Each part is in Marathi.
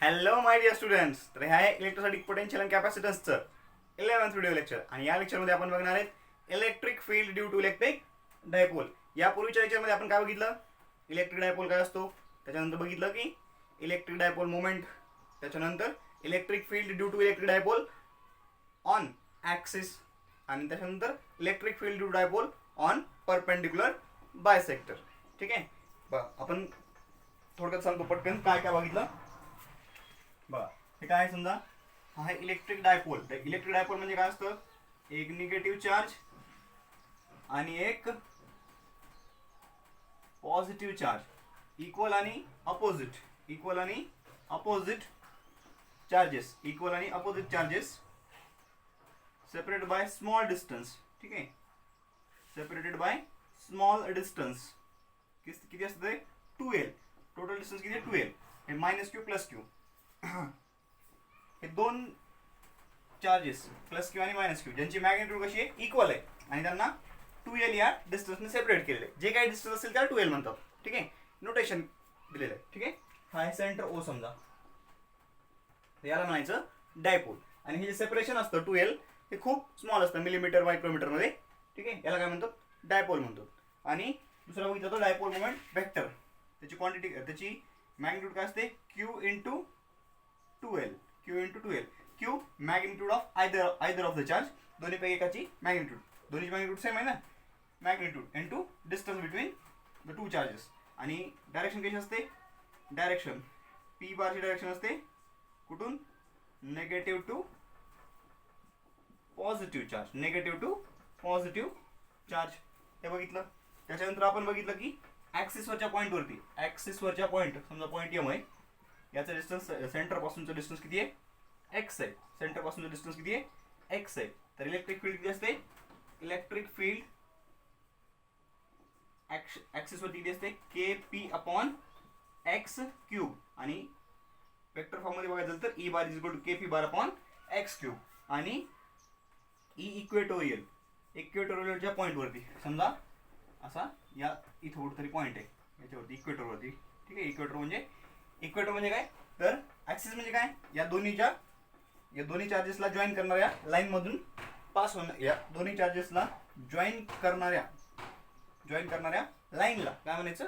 Hello my dear students. तर हे आहे इलेक्ट्रोस्टॅटिक पोटेन्शियल अँड कॅपॅसिटन्सचं 11th व्हिडिओ लेक्चर. आणि या लेक्चरमध्ये आपण बघणार आहेत electric field due to electric dipole. यापूर्वीच्या लेक्चरमध्ये आपण काय बघितलं, इलेक्ट्रिक डायपोल काय असतो, त्याच्यानंतर बघितलं की इलेक्ट्रिक डायपोल मोमेंट, त्याच्यानंतर electric field due to electric dipole on axis, आणि त्याच्यानंतर electric field due to dipole on perpendicular bisector. ठीक आहे, बघा आपण थोडक्यात सांगतो पटकन काय काय बघितलं. बघा हे काय आहे, समजा हा आहे इलेक्ट्रिक डायपोल. इलेक्ट्रिक डायपोल म्हणजे काय असतं, एक निगेटिव्ह चार्ज आणि एक पॉझिटिव्ह चार्ज, इक्वल आणि opposite charges, separated by small distance. ठीक आहे, सेपरेटेड बाय स्मॉल डिस्टन्स. किती असतं ते 2l. टोटल डिस्टन्स किती आहे 2l. हे -q प्लस q, हे दोन चार्जेस प्लस क्यू आणि मायनस क्यू ज्यांची मॅग्निट्यूड कशी आहे, इक्वल आहे, आणि त्यांना 2l या डिस्टन्सने सेपरेट केलेलं आहे. जे काही डिस्टन्स असेल त्याला 2l म्हणतात. ठीक आहे, नोटेशन दिलेलं आहे. ठीक आहे, हा आहे सेंटर ओ समजा, याला म्हणायचं डायपोल. आणि हे जे सेपरेशन असतं 2l हे खूप स्मॉल असतं, मिलीमीटर मायक्रोमीटर मध्ये. ठीक आहे, याला काय म्हणतात, डायपोल म्हणतो. आणि दुसरा बघितलं तर डायपोल मोमेंट वेक्टर, त्याची क्वांटिटी, त्याची मॅग्निट्यूड काय असते, q into 2l. q magnitude of either of the charge, दोन्हीपैकी एकाची मॅग्निट्यूड, दोन्हीची मॅग्निट्यूड सेम आहे ना, magnitude into distance between the two charges. आणि डायरेक्शन कशी असते, डायरेक्शन p बारची डायरेक्शन असते कुठून, नेगेटिव्ह टू पॉझिटिव्ह चार्ज, हे बघितलं. त्याच्यानंतर आपण बघितलं की ऍक्सिसवरच्या पॉईंट, समजा पॉईंट m आहे, याचा डिस्टन्स सेंटर पासूनचं डिस्टन्स किती आहे, x आहे. सेंटर पासूनचं डिस्टन्स किती आहे, x आहे. तर इलेक्ट्रिक फील्ड किती असते, इलेक्ट्रिक फील्ड ऍक्सिस वरती किती असते, kp अपॉन x क्यूब. आणि वेक्टर फॉर्म मध्ये बघायचं तर E bar is equal to kp bar upon x cube. आणि E इक्वेटोरियलच्या पॉईंट वरती, समजा असा या इथं कुठेतरी पॉईंट आहे याच्यावरती, इक्वेटर वरती. ठीक आहे, इक्वेटर म्हणजे काय, तर ऍक्सिस म्हणजे काय, या दोन्ही चार्जेसला जॉईन करणाऱ्या लाईन मधून पास होणार, या दोन्ही चार्जेसला जॉईन करणाऱ्या लाईनला काय म्हणायचं,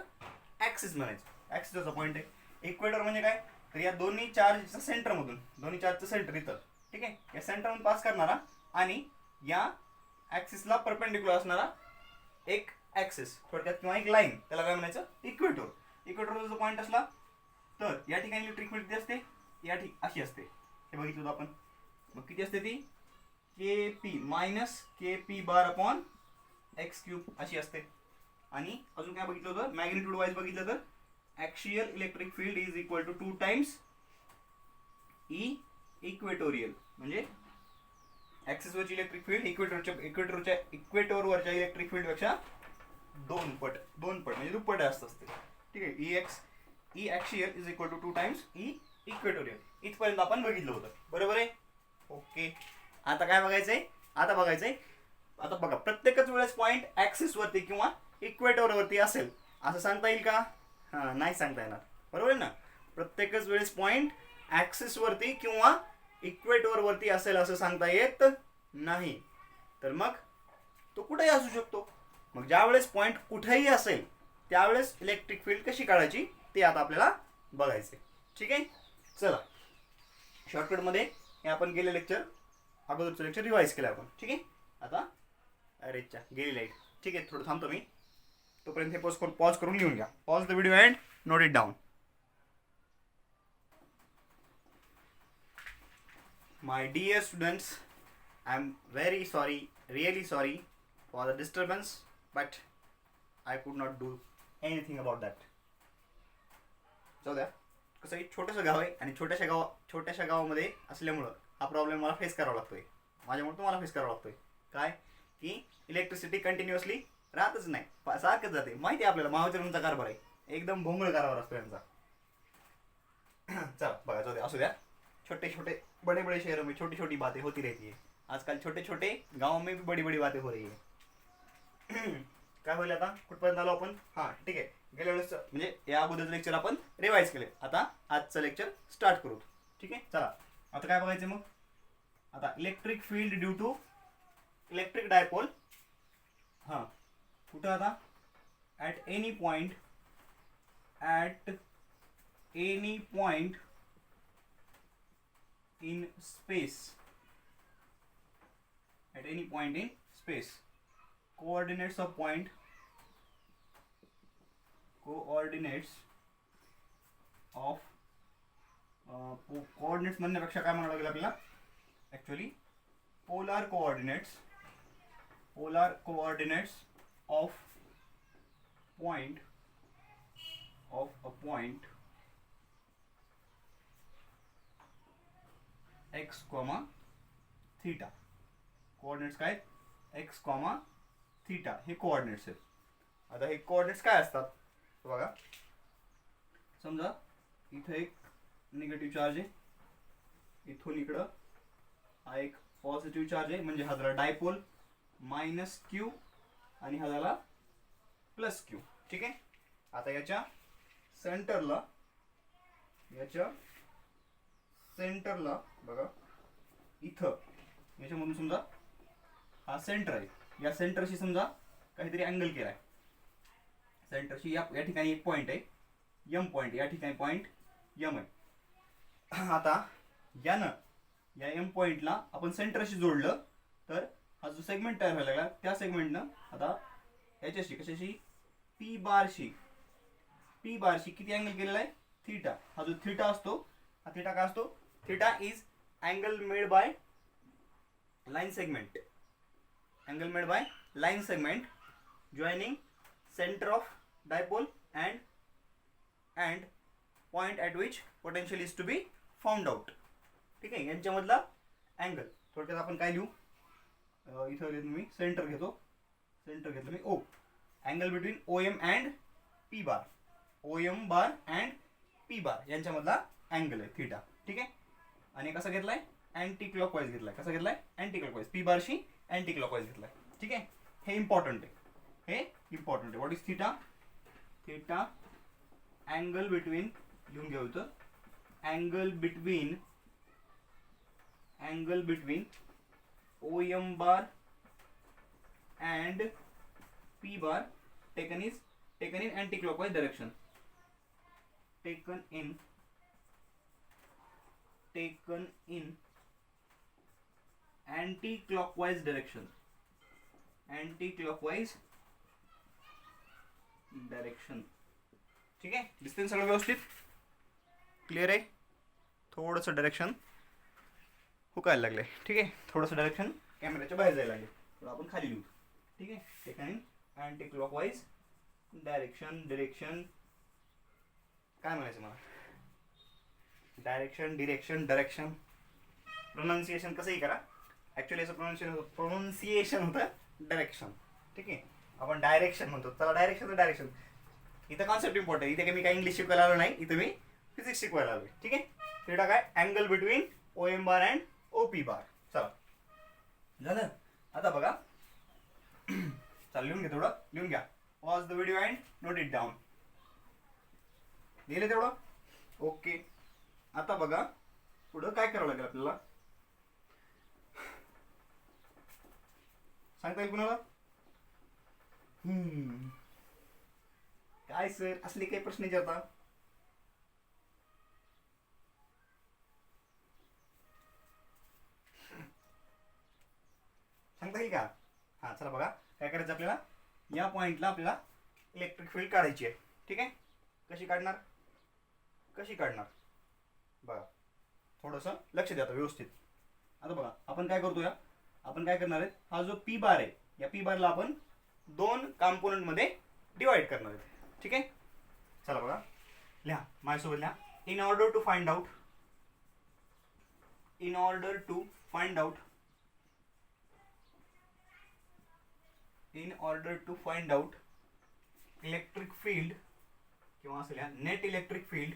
ऍक्सिस म्हणायचं. ऍक्सिसचा पॉईंट आहे. इक्वेटर म्हणजे काय, तर या दोन्ही चार्जच्या सेंटर मधून, दोन्ही चार्जचं सेंटर इथं, ठीक आहे, या सेंटर मधून पास करणारा आणि या ऍक्सिसला परपेंडिक्युलर असणारा एक ऍक्सिस, थोडक्यात किंवा एक लाईन, त्याला काय म्हणायचं, इक्वेटर. इक्वेटरचा जो पॉईंट असला तर या ठिकाणी इलेक्ट्रिक फील्ड किती असते, या अशी असते, हे बघितलं आपण. मग किती असते ती, kp minus kp bar upon x cube अशी असते. आणि अजून काय बघितलं होतं, मॅग्निट्यूड वाईज बघितलं तर axial electric field is equal to 2 times E equatorial. म्हणजे ऍक्सिसवरची इलेक्ट्रिक फील्ड इक्वेटरवरच्या इलेक्ट्रिक फील्ड पेक्षा दोन पट म्हणजे दुप्पट असते. ठीक आहे, E axial is equal to 2 times E equatorial. इथपर्यंत आपण बघितलं होतं, बरोबर आहे. ओके, आता काय बघायचंय, आता बघा, प्रत्येकच वेळेस पॉईंट ऍक्सिस वरती किंवा इक्वेटर वरती असेल असं सांगता येईल का, हा नाही सांगता येणार, बरोबर आहे ना. प्रत्येकच वेळेस पॉईंट ऍक्सिस वरती किंवा इक्वेटर वरती असेल असं सांगता येत नाही. तर मग तो कुठेही असू शकतो. मग ज्या वेळेस पॉईंट कुठेही असेल त्यावेळेस इलेक्ट्रिक फील्ड कशी काढायची ते आता आपल्याला बघायचे. ठीक आहे, चला शॉर्टकट मध्ये हे आपण गेले लेक्चर, अगोदरचं लेक्चर रिवाइज केलं आपण. ठीक आहे, आता अरेच्या गेली लाईट. ठीक आहे, थोडं थांबतो मी, तोपर्यंत हे पॉज करून लिहून घ्या. Pause the video and note it down. My dear students, I am very sorry, really sorry for the disturbance, but I could not do anything about that. जाऊ द्या, कसं आहे, छोटंसं गाव आहे आणि छोट्याशा गावामध्ये असल्यामुळं हा प्रॉब्लेम मला फेस करावा लागतोय, माझ्यामुळे तुम्हाला फेस करावा लागतोय. काय की इलेक्ट्रिसिटी कंटिन्युअसली राहतच नाही, सारखंच जाते. माहिती आहे आपल्याला, महावितरणचा कारभार आहे, एकदम भोंगळ कारभार असतो यांचा. चला बघा, जाऊ द्या, असू द्या. छोटे बड़े बड़े शहरों में छोटी छोटी बातें होती रहती है. आजकल छोटे छोटे गाँव में भी बड़ी बड़ी बातें हो रही है. काय होईल आता, कुठपर्यंत आलो आपण, हां ठीक आहे. गेल्या वेळेस म्हणजे या अगोदरचं लेक्चर आपण रिवाइज केले. आता आजचं लेक्चर स्टार्ट करू. ठीक आहे, चला आता काय बघायचं मग. आता electric field due to electric dipole. हां, कुठं आता at any point in space, at any point in space, coordinates of coordinates म्हणण्यापेक्षा काय म्हणावं लागेल आपल्याला, actually polar coordinates of a point x, theta. Coordinates काय, x, थीटा हे कोऑर्डिनेट्स आहेत. आता हे कोऑर्डिनेट्स काय असतात बघा. समजा इथं एक निगेटिव्ह चार्ज आहे, इथून इकडं हा एक पॉझिटिव्ह चार्ज आहे, म्हणजे हा झाला डायपोल -q आणि हा झाला +q. ठीक आहे. आता याच्या सेंटरला बघा, इथं याच्यामधून समजा हा सेंटर आहे, या सेंटरशी समजा काहीतरी अँगल केलाय. सेंटरशी या ठिकाणी एक पॉईंट आहे, यम पॉईंट, या ठिकाणी पॉईंट यम आहे. आता यानं या एम पॉईंटला आपण सेंटरशी जोडलं तर हा जो सेगमेंट तयार व्हायला लागला, त्या सेगमेंटनं आता याच्याशी कशाशी पी बारशी किती अँगल केलेला आहे, थीटा. हा जो थीटा असतो, हा थीटा काय असतो, theta is angle made by line segment joining center of dipole and point at which potential is to be found out. ठीक आहे, यांच्यामधला अँगल. थोडक्यात आपण काय लिहू, इथं मी सेंटर घेतलं मी O. Angle between OM and P bar, OM bar and P bar यांच्यामधला अँगल आहे थीटा. ठीक आहे. आणि कसा घेतलाय, अँटी क्लॉकवाईज घेतलाय. कसा घेतलाय, अँटी क्लॉकवाईज. पी बारशी अँटी क्लॉकवाईज घेतलाय. ठीक आहे, हे इम्पॉर्टंट आहे. What is theta. Theta angle between, लिहून घेऊ तर, angle between OM bar and P bar taken in anti-clockwise direction. Taken in anti-clockwise direction. ठीक आहे. डिस्टन्स सगळं व्यवस्थित क्लिअर आहे. थोडंसं डायरेक्शन हुकायला लागले. ठीक आहे, थोडंसं डायरेक्शन कॅमेऱ्याच्या बाहेर जायला लागले. थोडं आपण खाली लिहू. ठीक आहे, taken in anti clockwise direction काय म्हणायचं मला, डायरेक्शन प्रोनाउन्सिएशन कसंही करा. ॲक्च्युली याचं प्रोनाउन्सिएशन होतं डायरेक्शन. ठीक आहे, आपण डायरेक्शन म्हणतो. चला डायरेक्शन इथं कॉन्सेप्ट इम्पॉर्टंट. इथे मी काय इंग्लिश शिकवायला आलो नाही, इथं मी फिजिक्स शिकवायला आलो. ठीक आहे. थीटा काय, angle between OM bar and OP बार. चला झालं. आता बघा, चला लिहून घ्या, थोडं लिहून घ्या. Pause the video and note it down. लिहिले तेवढं ओके. आता बघा पुढं काय करावं लागेल आपल्याला, सांगता येईल कुणाला. काय सर असले काही प्रश्न विचारता. सांगता येईल का. हा चला बघा काय करायचं आपल्याला. या पॉइंटला आपल्याला इलेक्ट्रिक फील्ड काढायची आहे. ठीक आहे, कशी काढणार बघा, थोडंसं लक्ष द्या व्यवस्थित. आता बघा आपण काय करतो, आपण काय करणार आहे, हा जो पी बार आहे, या पी बारला आपण 2 कंपोनेंट मध्ये डिवाइड करणार आहे. ठीक आहे, चला बघा लिहा, माझ्यासोबत लिहा. In order to find out electric field किंवा असं लिहा, net electric field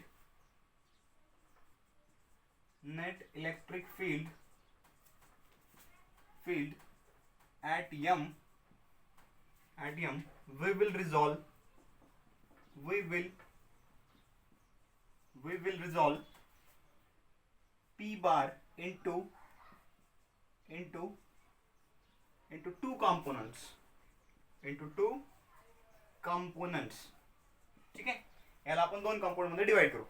at m we will resolve we will resolve p bar into two components, ठीक आहे. याला आपण दोन कंपोनंट मध्ये डिवाइड करू.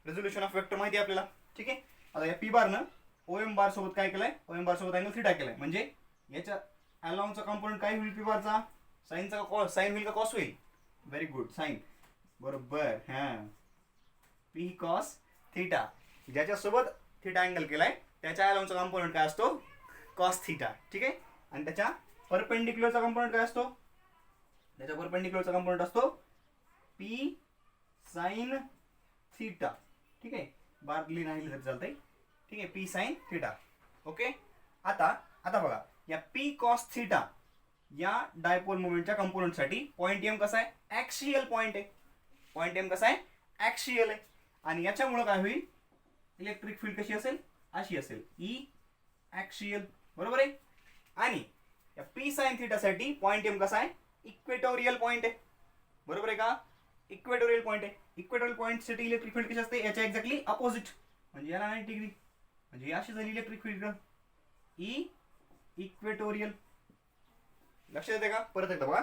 रेझोल्युशन ऑफ वेक्टर माहिती आहे आपल्याला, ठीक आहे. आता या पी बार न ओएम बार सोबत काय केलंय, ओएम बार सोबत अँगल थीटा केलाय, म्हणजे याच्या अलोंगचा कंपोनंट काय होईल, पी बारचा साइनचा का साइन होईल का कॉस होईल. व्हेरी गुड, साइन बरोबर. हां, पी कॉस थीटा, ज्याच्यासोबत थीटा अँगल केलाय त्याच्या अलोंगचा कंपोनंट काय असतो, कॉस थीटा, ठीक आहे. आणि त्याच्या परपेंडिक्युलरचा कंपोनंट काय असतो, त्याच्या परपेंडिक्युलरचा कंपोनंट असतो पी साइन थीटा, ठीक आहे. बारली नाही तर चालतंय, ठीक आहे. P sine theta, okay. आता बघा, या पी कॉस थीटा या डायपोल मोमेंटच्या कंपोनंटसाठी पॉइंट एम कसा आहे, ॲक्सियल पॉइंट आहे. पॉइंट एम कसा आहे, ॲक्सियल आहे. आणि याच्यामुळे काय होईल, इलेक्ट्रिक फील्ड कशी असेल, अशी असेल, ई ॲक्सियल, बरोबर आहे. आणि या पी साइन थीटासाठी पॉइंट एम कसा आहे, इक्वेटोरियल पॉइंट आहे, बरोबर आहे का. इक्वेटोरियल पॉइंट आहे. इक्वेटोरियल पॉइंट साठी इलेक्ट्रिक फील्ड कशी असते, याच्या एक्झॅक्टली अपोजिट, म्हणजे याला 90 डिग्री, म्हणजे अशी झाली इलेक्ट्रिक फील्ड, ई इक्वेटोरियल. लक्षात येते का. परत एकदा बघा,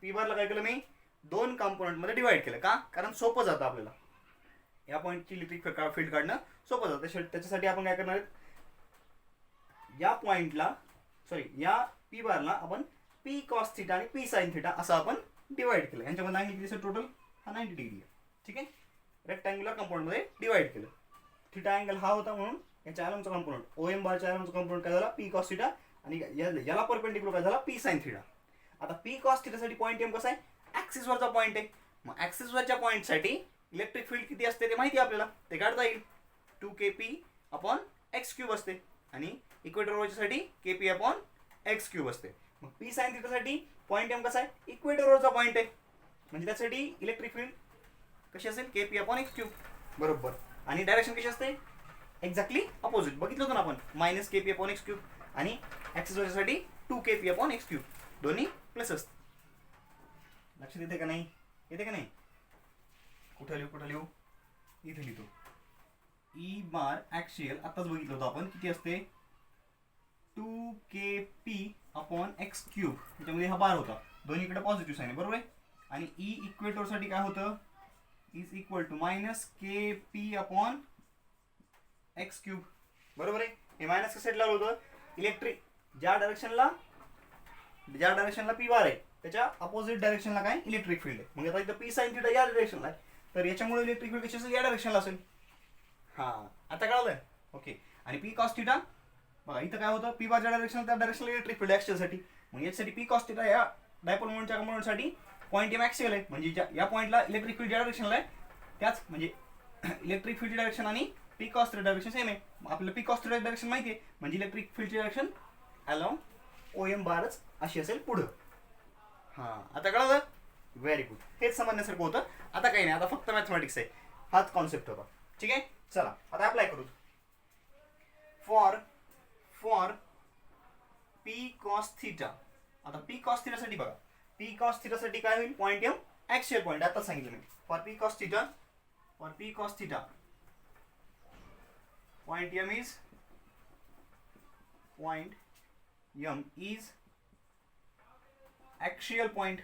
पी बारला काय केलं मी, दोन कंपोनंट मध्ये डिवाइड केलं का, कारण सोपं जातं आपल्याला या पॉइंटची इलेक्ट्रिक फील्ड काढणं सोपं जातं. त्याच्यासाठी आपण काय करणार आहेत, या पॉइंटला या पी बारला आपण पी कॉस थीटा आणि पी साइन थीटा असं आपण डिवाइड केलं. यांच्यामध्ये अँगल किती टोटल, हा 90 डिग्री आहे, ठीक आहे. रेक्टँग्युलर कंपोनंट मध्ये डिवाइड केलं. थीटा अँगल हा होता म्हणून याच्या अलोंगचा कंपोनंट, ओएम बारच्या अलोंगचा कंपोनंट काय झाला, पी कॉस थीटा, आणि याला परपेंडिक्युलर काय झाला, पी साइन थीटा. आता पी कॉस थीटासाठी पॉइंट एम कसा आहे, ऍक्सिस वरचा पॉइंट आहे. मग ऍक्सिस वरच्या पॉइंट साठी इलेक्ट्रिक फील्ड किती असते ते माहिती आहे आपल्याला, ते काढता येईल. 2kp/x³ असते, आणि इक्वेटर वरच्यासाठी kp/x³ असते. मग पी साइन थीटासाठी पॉइंट एम कसा आहे, इक्वेटरवरचा पॉइंट आहे, म्हणजे त्यासाठी इलेक्ट्रिक फील्ड कशी असेल, kp/x³, बरोबर. आणि डायरेक्शन कशी असते, एक्झॅक्टली अपोजिट. बघितलं होतं ना आपण, -kp/x³, आणि ऍक्सिस वरच्यासाठी 2kp/x³, दोन्ही प्लस असते. लक्षात येते का नाही, येते का नाही. कुठं लिहू, इथे लिहितो. ई बार ॲक्सियल आताच बघितलं होतं आपण, किती असते, 2kp/x³. त्याच्यामध्ये हा बार होता, दोन्हीकडे पॉझिटिव्ह साइन आहे, बरोबर आहे. आणि ई इक्वेटर साठी काय होतं, इज इक्वल टू -kp/x³, बरोबर आहे. हे मायनस साईड लावलं होतं, इलेक्ट्रिक ज्या डायरेक्शनला पी बार आहे त्याच्या अपोजिट डायरेक्शनला काय, इलेक्ट्रिक फील्ड आहे. मग आता इथं पी साइन थीटा या डायरेक्शनला आहे, तर याच्यामुळे इलेक्ट्रिक फील्ड कशी असेल, या डायरेक्शनला असेल. हा, आता कळलं, ओके. आणि पी कॉस थीटा बघा, इथं काय होतं, पी बारच्या डायरेक्शन, त्या डायरेक्शनला इलेक्ट्रिक फील्ड ॲक्सियलसाठी. मग याच्यासाठी पी कॉस थीटा या डायपोल मोमेंटच्या कंपोनंटसाठी पॉइंट एम ॲक्सियल आहे, म्हणजे या पॉइंटला इलेक्ट्रिक फील्ड ज्या डायरेक्शनला आहे त्याच, म्हणजे इलेक्ट्रिक फील्डची डायरेक्शन आणि P cos theta direction same आहे. आपल्याला पी कॉस थीटा डायरेक्शन माहिती आहे, म्हणजे इलेक्ट्रिक फील्डची डायरेक्शन अलॉंग ओएम बारच अशी असेल पुढं. हां, आता कळलं, व्हेरी गुड. हेच समजण्यासारखं होतं. आता काही नाही, आता फक्त मॅथमॅटिक्स आहे, हाच कॉन्सेप्ट होता, ठीक आहे. चला आता अप्लाय करू. फॉर पी कॉस थीटा, आता पी कॉस थीटासाठी बघा, पी कॉस थीटासाठी काय होईल, पॉइंट एम ॲक्सियल पॉइंट, आता सांगितलं मी. For P cos theta point M is axial point.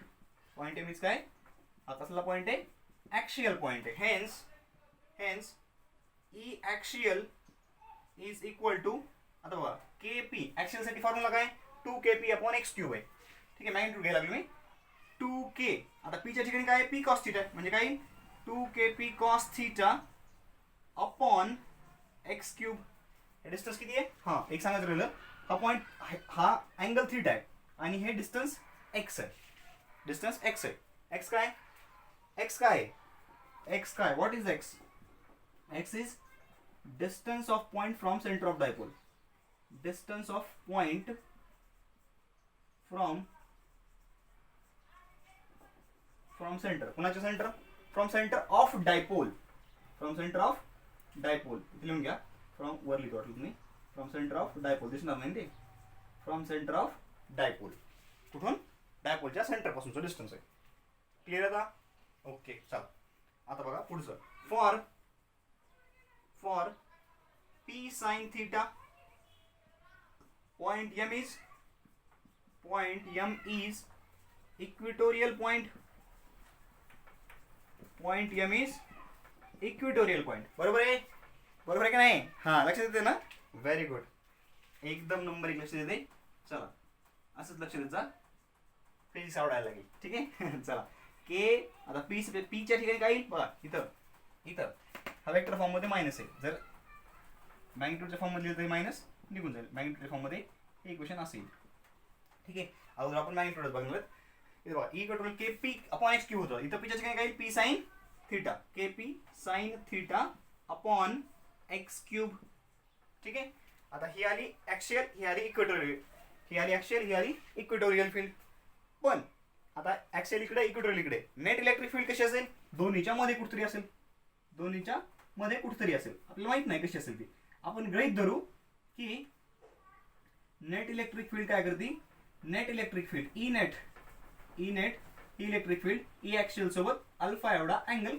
Point M is काय, हा कसला पॉइंट आहे, ॲक्सियल पॉइंट आहे. Hence E axial is equal to, आता बघा, kp ॲक्सियल साठी फॉर्म्युला काय, 2kp/x³ आहे, ठीक आहे. मॅग्निट्यूड घ्यायला लागलो मी, 2k. आता p च्या ठिकाणी काय आहे, p cos थीटा, म्हणजे काय, 2kp cos theta upon x³. हे डिस्टन्स किती आहे, हा एक सांगायचं राहिलं, हा पॉइंट, हा अँगल थीटा आहे, आणि हे डिस्टन्स x आहे, डिस्टन्स x आहे. x काय, what is x? x is distance of point from centre of dipole. Distance of point from centre, कोणाच्या centre, from centre of dipole, लिहून घ्या. फ्रॉम वर लिहितो वाटलं तुम्ही, फ्रॉम सेंटर ऑफ डायपोल दिसणार नाही ते, फ्रॉम सेंटर ऑफ डायपोल, कुठून, डायपोलच्या सेंटर पासूनचा डिस्टन्स आहे. क्लिअर आता, ओके चला आता बघा पुढचं. For P sine theta point M is equatorial point. Point M is equatorial point. बरोबर आहे की नाही? हा लक्षात येते ना? व्हेरी गुड, एकदम नंबर 1 लक्ष देते. चला असंच लक्ष देत जा, फिजिक्स आवडायला लागेल. ठीक आहे. चला के आता पीच्या ठिकाणी काय येईल बघा, इथं हा वेक्टर फॉर्म मध्ये मायनस आहे. जर मॅग्निट्यूडच्या फॉर्म मध्ये लिहिलं तरी मायनस निघून जाईल. मॅग्निट्यूडच्या फॉर्म मध्ये हे इक्वेशन असेल. ठीक आहे. अगोदर आपण मॅग्निट्यूड बघणार. इथे बघा E control K P upon X cube होतं. इथं पीच्या ठिकाणी काय येईल? P sine theta. K P sine theta upon X cube. ठीक आहे. आता ही आली ऍक्सियल, ही आली इक्वेटोरियल. ही आली ऍक्सियल, ही आली इक्वेटोरियल फील्ड. पण आता ऍक्सियल इकडे, इक्वेटोरियल इकडे. नेट इलेक्ट्रिक फील्ड कशी असेल? दोन्हीच्या मध्ये कुठतरी असेल. आपल्याला माहित नाही कशी असेल ती. आपण गृहीत धरू की नेट इलेक्ट्रिक फील्ड काय करते? Net electric field E net electric field E axial सोबत अल्फा एवढा अँगल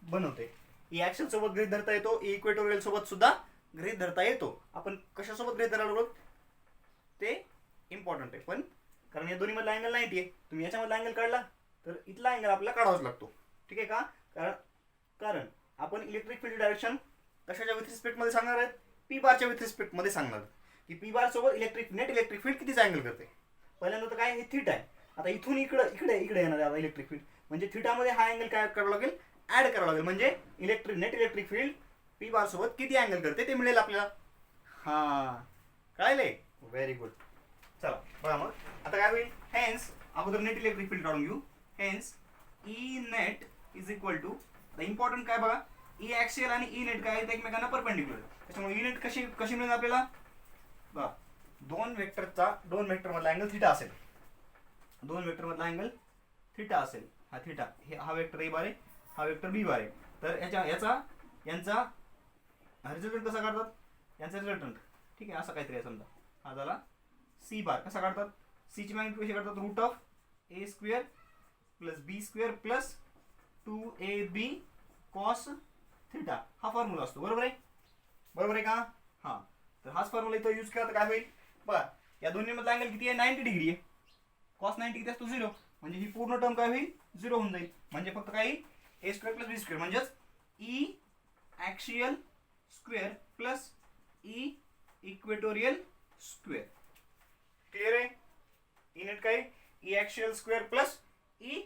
बनवते. ई ऍक्सियल सोबत गृहीत धरता येतो, ई इक्वेटोरियल सोबत सुद्धा गृहीत धरता येतो. आपण कशासोबत गृहीत धरायला लागलो ते इम्पॉर्टंट आहे. पण कारण या दोन्ही मधला अँगल 90 आहे. तुम्ही याच्यामधला अँगल काढला तर इथला अँगल आपल्याला काढावाच लागतो. ठीक आहे का? कारण आपण इलेक्ट्रिक फील्ड डायरेक्शन कशाच्या विथ रिस्पेक्ट मध्ये सांगणार आहेत? पी बारच्या विथ रिस्पेक्ट मध्ये सांगणार की पी बार सोबत नेट इलेक्ट्रिक फील्ड कितीचा अँगल करते. पहिल्यांदा तर काय हे थीटा आहे. आता इथून इकडे येणार आहे इलेक्ट्रिक फील्ड. म्हणजे थीटा मध्ये हा अँगल काय करावा लागेल? ऍड करावा लागेल. म्हणजे नेट इलेक्ट्रिक फील्ड पी बार सोबत किती अँगल करते ते मिळेल आपल्याला. हा कळले? Very good. चला बघा मग आता काय होईल? हेन्स अगोदर नेट इलेक्ट्रिक फील्ड काढून घेऊ. Hence E net is equal to, important काय बघा, ई ऍक्सियल आणि ई नेट काय आहेत? एकमेकांना परपेंडिक्युलर. त्याच्यामुळे ई नेट कशी मिळेल आपल्याला? बघा दोन वेक्टर मधला अँगल थीटा असेल. हा थीटा, हा वेक्टर ए बार आहे, हा वेक्टर बी बार आहे. तर यांचा रिझल्टंट कसा काढतात? यांचा रिझल्टंट ठीक आहे असा काहीतरी आहे. समजा हा झाला सी बार. कसा काढतात? सी ची मॅग्निट्यूड कशी काढतात? Root of A square plus B square plus 2ab cos theta. हा फॉर्म्युला असतो. बरोबर आहे का? हा तर हाच फॉर्म्युला इथं यूज केला तर काय होईल बघा. या दोन्ही मधला अँगल किती आहे? 90 डिग्री आहे. कॉस 90 किती असतो? 0. म्हणजे ही पूर्ण टर्म काय होईल? 0 होऊन जाईल. म्हणजे फक्त काय येईल? ए स्क्वेअर प्लस बी स्क्वेअर म्हणजेच E axial square plus E equatorial square. Clear आहे? ई नेट काय? E axial square plus E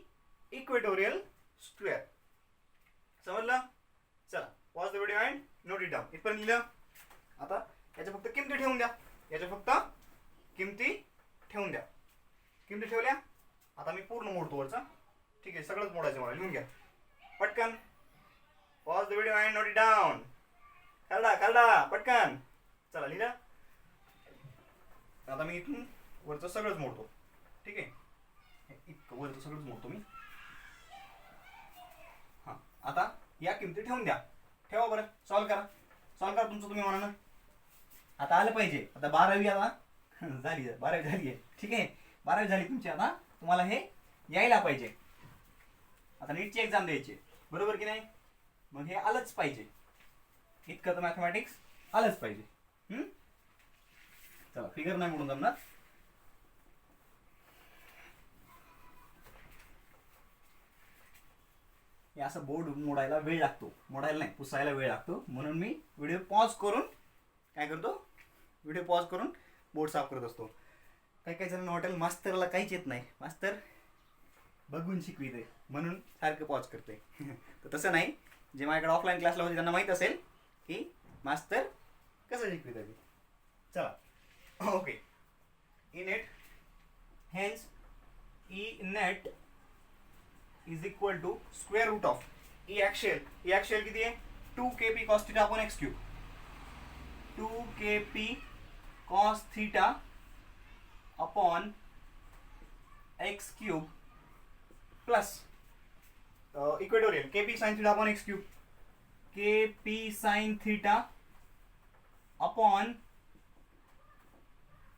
equatorial square. समजलं? चला pause the video and note it down. इथपर्यंत लिहिलं. आता याच्या फक्त किमती ठेवून द्या. किमती ठेवल्या. आता मी पूर्ण मोडतो वरचा. ठीक आहे, सगळंच मोडायचं मला. लिहून घ्या पटकन. Pause the video and note it down. खालडा पटकन. चला लिहिलं. आता मी इथून वरचं सगळंच मोडतो. ठीक आहे, इतकं वरचं सगळंच मोडतो मी. हा आता या किमती ठेवून द्या. ठेवा बरं. सॉल्व करा तुमचं तुम्ही म्हणा ना. आता आलं पाहिजे. आता 12वी आता झाली आहे. ठीक आहे, 12वी झाली तुमची. आता तुम्हाला हे यायला पाहिजे. आता नीटची एक्झाम द्यायची. बरोबर की नाही? मग हे आलंच पाहिजे. इतकं तर मॅथमॅटिक्स आलंच पाहिजे. चला फिगर नाही म्हणून जमणार. हे असं बोर्ड मोडायला वेळ लागतो. मोडायला नाही, पुसायला वेळ लागतो. म्हणून मी व्हिडिओ पॉज करून काय करतो? व्हिडिओ पॉज करून बोर्ड साफ करत असतो. काही जण वाटेल मास्तरला काहीच येत नाही, मास्तर बघून शिकविते म्हणून सारखं पॉज करते. तर तसं नाही. जे माझ्याकडे ऑफलाईन क्लासला होते त्यांना माहीत असेल की मास्तर कसं शिकविते ते. चला okay. E net hence E net is equal to square root of E axial किती आहे? 2kp cos theta upon X cube. 2kp cos theta upon X cube plus equatorial kp sin theta upon X cube. kp sin theta upon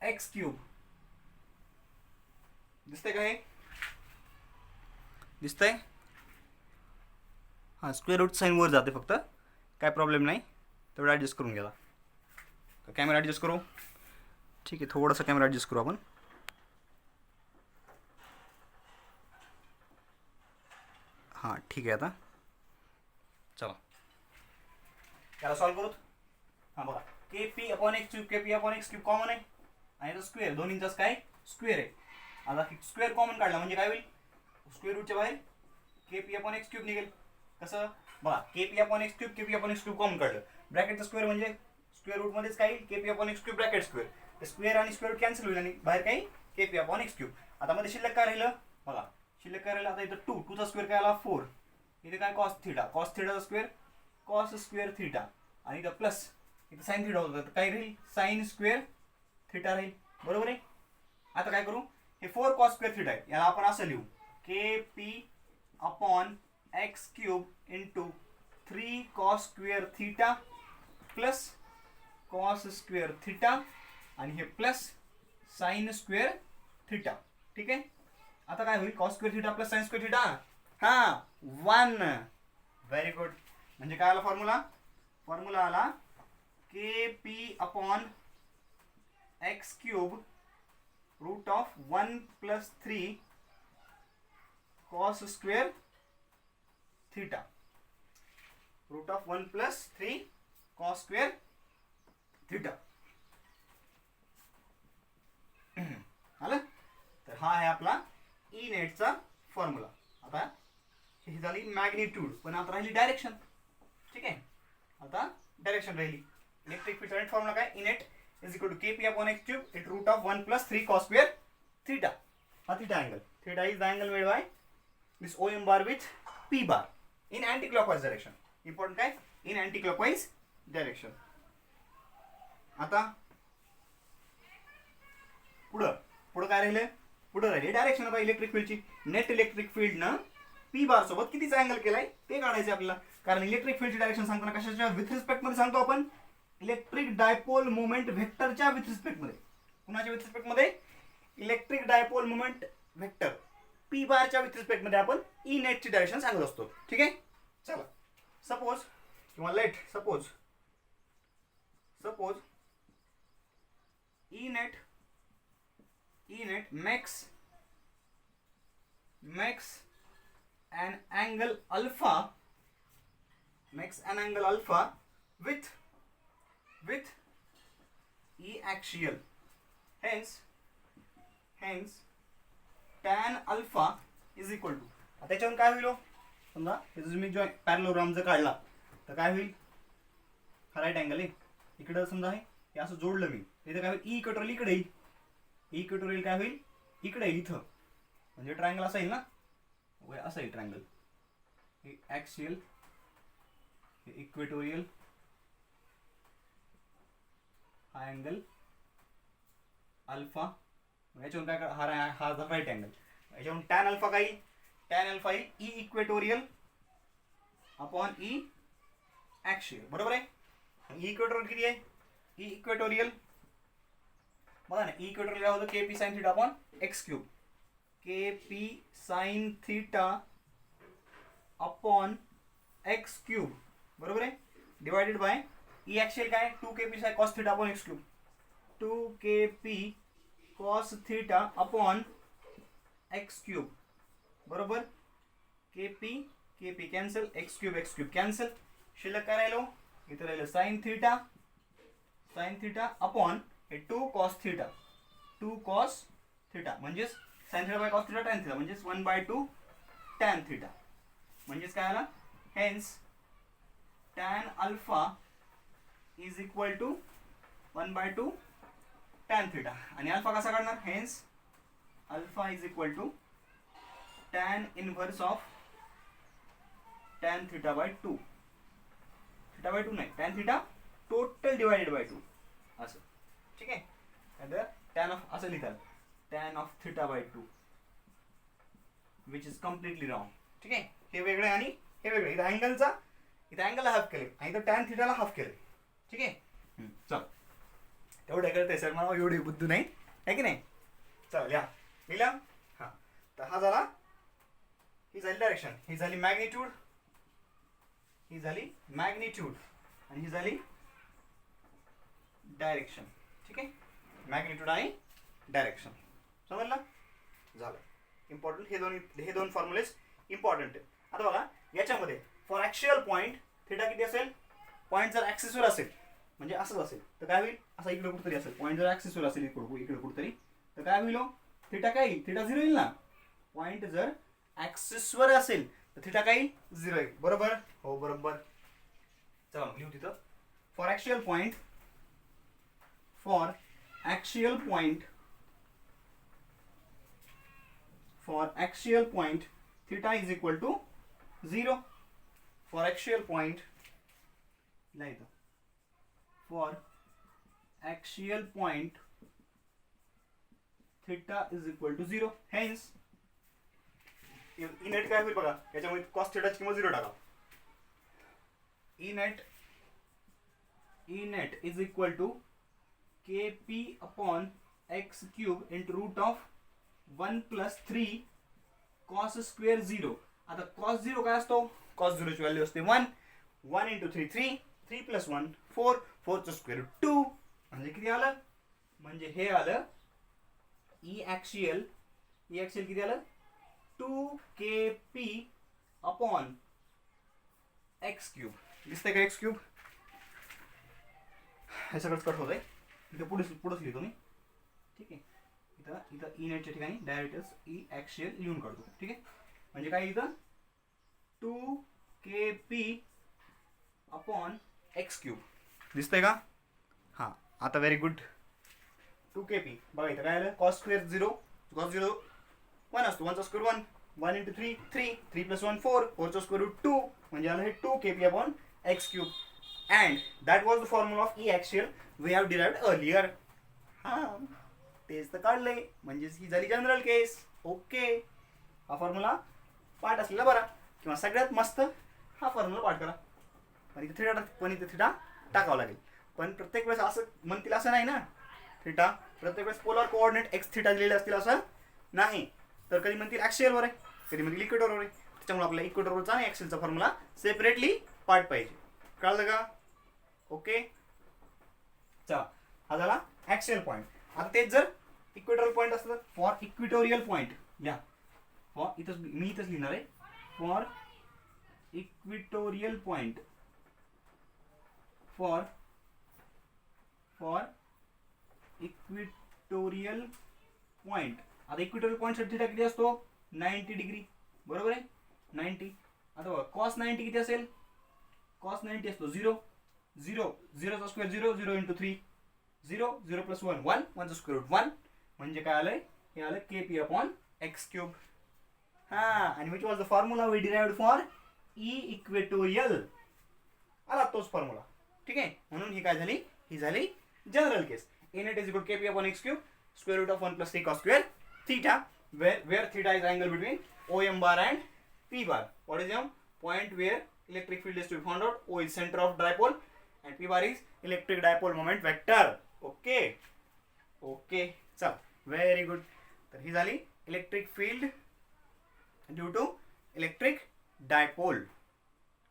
X cube. दिसतंय का? हे दिसतंय? हां स्क्वेअर रूट साईन वर जाते फक्त, काय प्रॉब्लेम नाही, तेवढं ॲडजस्ट करून घ्या. कॅमेरा ॲडजस्ट करू. ठीक आहे, थोडासा कॅमेरा ॲडजस्ट करू आपण. हां ठीक आहे. आता चला त्याला सॉल्व करू. हां बघा, K P upon X cube, K P upon X cube common आहे आणि स्क्वेअर दोन्हींचाच काय स्क्वेअर आहे. आता स्क्वेअर कॉमन काढला म्हणजे काय होईल, स्क्वेअर रूटच्या बाहेर K P upon X cube निघेल. कसं बघा, K P upon X cube, K P upon X cube common काढलं, ब्रॅकेटचा स्क्वेअर म्हणजे स्क्वेअर रूटमध्येच काय K P upon X cube bracket square, तर स्क्वेअर आणि स्क्वेअर रूट कॅन्सल होईल आणि बाहेर काही K P upon X cube. आता मध्ये शिल्लक काय राहिलं बघा, शिल्लक काय राहिलं आता इथं 2चा स्क्वेअर काय आला 4, इथे काय कॉस थिटा, कॉस थिटाचा स्क्वेअर कॉस स्क्वेअर थिटा आणि इथं प्लस इथं साईन थिटा होतं, तर काय राहील साईन स्क्वेअर थिटा राहील. बरोबर आहे. आता काय करू, हे 4 कॉस स्क्वेअर थिटा आहे, याला आपण असं लिहू K P upon X cube into 3 cos square theta plus cos square theta आणि हे प्लस साइन स्क्वेअर थिटा. ठीक आहे. आता काय होईल, cos square theta plus sine square theta, हां 1. Very good. म्हणजे काय आला फॉर्म्युला, फॉर्म्युला आला K P upon X cube root of 1 plus 3 cos square theta, root of 1 plus 3 cos square theta. आलं. तर हा आहे आपला ई नेटचा फॉर्म्युला. आता ही झाली मॅग्निट्यूड, पण आता राहिली डायरेक्शन. ठीक आहे, आता डायरेक्शन राहिली. इलेक्ट्रिक फील्ड नेट फॉर्म्युला काय, E net is equal to K P upon X cube it root of 1 plus 3 cos square theta. हा theta angle, theta is the angle made by this O M bar with P bar in anti clockwise direction. Important काय, इन अँटी क्लॉकवाइज डायरेक्शन. आता पुढं पुढं काय राहिले, पुढं राहिले डायरेक्शन. आता इलेक्ट्रिक फील्डची नेट इलेक्ट्रिक फील्डनं पी बार सोबत कितीचा अँगल केलाय ते काढायचे आपल्याला. कारण इलेक्ट्रिक फील्डची डायरेक्शन सांगताना कशाच्या विथ रिस्पेक्ट मध्ये सांगतो आपण, इलेक्ट्रिक डायपोल मोमेंट व्हेक्टरच्या विथ रिस्पेक्ट मध्ये. कुणाच्या विथ रिस्पेक्ट मध्ये, electric dipole moment vector P बारच्या विथ रिस्पेक्ट मध्ये आपण ई नेटची डायरेक्शन सांगत असतो. ठीक आहे. चला सपोज किंवा let suppose E net makes an angle alpha with E axial. Hence tan alpha is equal to, आता त्याच्यावरून काय होईल, समजा मी जो पॅरलोग्राम जर काढला तर काय होईल, हा राईट अँगल आहे, इकडं समजा हे असं जोडलं मी, इथे काय होईल ई इक्वेटोरियल इकडे येईल, ई इक्वेटोरियल काय होईल इकडे येईल इथं, म्हणजे ट्रायंगल असा येईल ना, असा येईल ट्रायंगल, हे ॲक्सियल हे इक्वेटोरियल, हा अँगल अल्फा, याच्यावरून काय हा राईट अँगल, याच्यावरून टॅन अल्फा काय येईल, टॅन अल्फा येईल E equatorial upon E axial. बरोबर आहे. ई इक्वेटोरियल किती आहे, ई इक्वेटोरियल बघा ना, ई इक्वेटोरियल काय होतं, K P sine theta upon X cube, K P sine theta upon X cube. बरोबर आहे. डिवायडेड बाय ई ॲक्सियल काय, 2 K P sine cos theta upon X cube, 2 K P cos theta upon X cube. बरोबर. K P cancel, X cube cancel, शिल्लक काय राहिलो, इथे राहिलं साइन थीटा अपॉन हे 2 कॉस थीटा, म्हणजेच sine theta by cos theta tan theta, म्हणजेच 1/2 टॅन थीटा, म्हणजेच काय आला, hence tan alpha is equal to 1/2 tan theta. आणि अल्फा कसा काढणार, hence alpha is equal to tan inverse of tan theta by 2, theta by 2 नाही, tan theta total divided by 2 असं. ठीक आहे. टॅन ऑफ असं लिहितात, tan of theta by 2 which is completely wrong. ठीक आहे. हे वेगळे आणि हे वेगळे, इथं अँगलचा, इथं अँगलला हाफ केले आणि इथं टॅन थीटाला हाफ केले. ठीक आहे. चल तेवढं करते सर, मला एवढी बुद्धी नाही आहे की नाही. चल या लिहिला. हां, तर हा झाला, ही झाली डायरेक्शन, ही झाली मॅग्निट्यूड, ही झाली मॅग्निट्यूड आणि ही झाली डायरेक्शन. ठीक आहे, मॅग्निट्यूड आणि डायरेक्शन. समजलं? झालं. इम्पॉर्टंट हे दोन फॉर्म्युलेस इम्पॉर्टंट आहेत. आता बघा याच्यामध्ये फॉर ॲक्च्युअल पॉईंट थिटा किती असेल? पॉईंट जर ॲक्सिसवर असेल म्हणजे असंच असेल तर काय होईल? असा इकडे कुठेतरी असेल. पॉईंट जर ॲक्सिसवर असेल इकडे कुठेतरी तर काय होईल? थिटा काय येईल? थिटा 0 येईल ना. पॉईंट जर ॲक्सिसवर असेल तर थिटा काय येईल? 0 येईल. बरोबर? हो बरोबर. चला लिहू तिथं. For actual point theta is equal to 0. For actual point theta is equal to 0. Hence E net काय होईल बघा, याच्यामध्ये cos theta ची किंमत 0 टाका. E net is equal to kp upon x cube into root of 1 plus 3 cos square 0. आता cos 0 काय असतो? cos 0 ची व्हॅल्यू असते 1. 1 into 3 3, 3 plus 1 4, 4 चा स्क्वेअर रूट 2 म्हणजे किती आलं? म्हणजे हे आलं E axial किती आलं? 2kp upon x cube. दिसतंय का x cube? हे सगळंच कट होतंय. इथं पुढेच लिहितो मी. ठीक आहे, इथं ई नेटच्या ठिकाणी डायरेक्टच ई ॲक्शियल लिहून काढतो. ठीक आहे, म्हणजे काय इथं 2kp अपॉन एक्स क्यूब दिसतंय का? हां, आता व्हेरी गुड. 2kp बघा इथं काय आलं? cos स्क्वेअर 0, cos 0 1 असतो. 1 चा स्क्वेअर 1, 1 into 3 3, 3 plus 1 4, 4 चा स्क्वेअर रूट 2 म्हणजे आलं हे 2kp upon X cube. And that was the formula of E axial we have derived earlier. हां, तेच तर काढले म्हणजेच ही झाली जनरल केस. ओके, हा फॉर्म्युला पाठ असलेला बरा किंवा सगळ्यात मस्त हा फॉर्म्युला पाठ करा. पण इथे थिटा टाकावं लागेल. पण प्रत्येक वेळेस असं म्हणतील असं नाही ना. थिटा प्रत्येक वेळेस पोलर कोऑर्डिनेट एक्स थिटा दिलेले असतील असं नाही. तर कधी म्हणतील ॲक्सियलवर आहे, कधी म्हणतील इक्वेटरवर आहे. त्याच्यामुळे आपल्याला इक्वेटरवरचा आणि ॲक्सियलचा फॉर्म्युला सेपरेटली पाठ पाहिजे. कळलं का? ओके, चला हा झाला ॲक्सियल पॉईंट. आता तेच जर इक्वेटोरियल पॉईंट असतं फॉर इक्वेटोरियल पॉईंट लिहा. फॉर इथंच मी इथंच लिहिणार आहे. For equatorial point for equatorial point. आता इक्वेटोरियल पॉईंट साठी थिटा किती असतो? 90 डिग्री. बरोबर आहे, 90. आता बघा cos 90 किती असेल? cos 90 असतो 0 0 0 चा स्क्वेअर 0 0 into 3 0 0 plus 1 1 1 चा स्क्वेअर रूट 1 म्हणजे काय आलंय? हे आलं kp अपॉन एक्स क्यूब. हां, आणि which was the formula we derived for E equatorial. आला तोच फॉर्म्युला. ठीक आहे, म्हणून ही काय झाली? ही झाली general case. E net is equal to kp upon x cube square root of 1 plus 3 cos square theta where theta is angle between OM bar and P bar. What is M? Point where electric field is to be found out. O is center of dipole and P bar is electric dipole moment vector. Okay, चल व्हेरी गुड. तर ही झाली electric field due to electric dipole.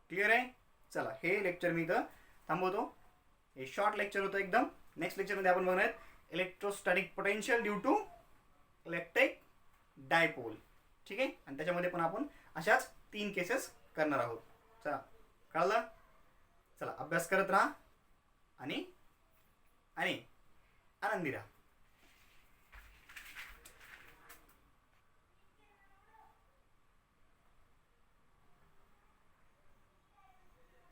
Clear आहे? चला हे लेक्चर मी इथं थांबवतो. हे शॉर्ट लेक्चर होतं एकदम. नेक्स्ट लेक्चरमध्ये आपण बघणार आहेत electrostatic potential due to electric dipole. ठीक आहे, आणि त्याच्यामध्ये पण आपण अशाच 3 केसेस करणार आहोत. चला कळलं? चला अभ्यास करत राहा आणि आनंदी राहा.